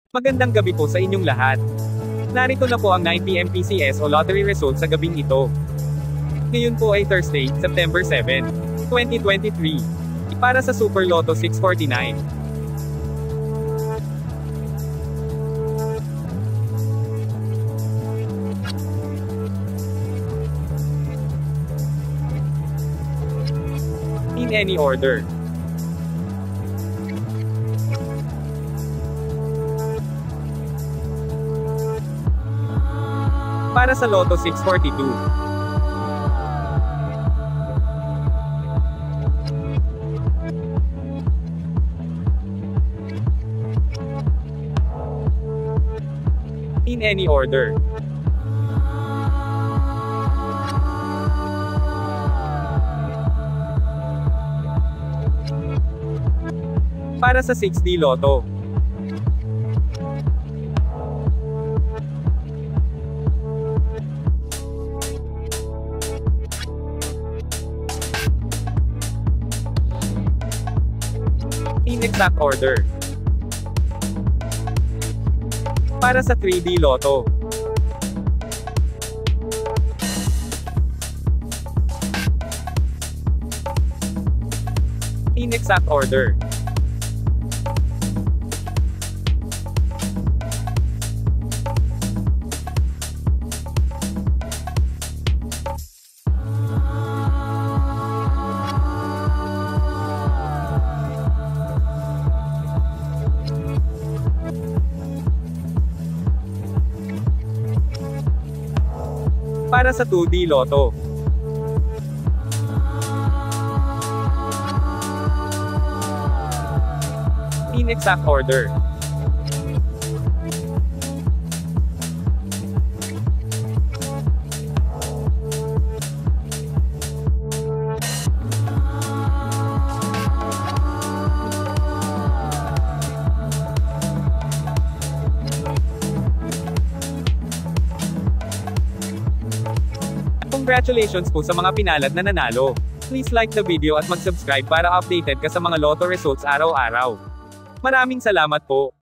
Magandang gabi po sa inyong lahat. Narito na po ang 9 PM PCS o lottery results sa gabing ito. Ngayon po ay Thursday, September 7, 2023. Para sa Super Lotto 649. In any order. Para sa Lotto 642. In any order. Para sa 6D Lotto. In exact order. Para sa 3D Lotto. In exact order. Para sa 2D Lotto. In exact order. Congratulations po sa mga pinalad na nanalo. Please like the video at mag-subscribe para updated ka sa mga lotto results araw-araw. Maraming salamat po.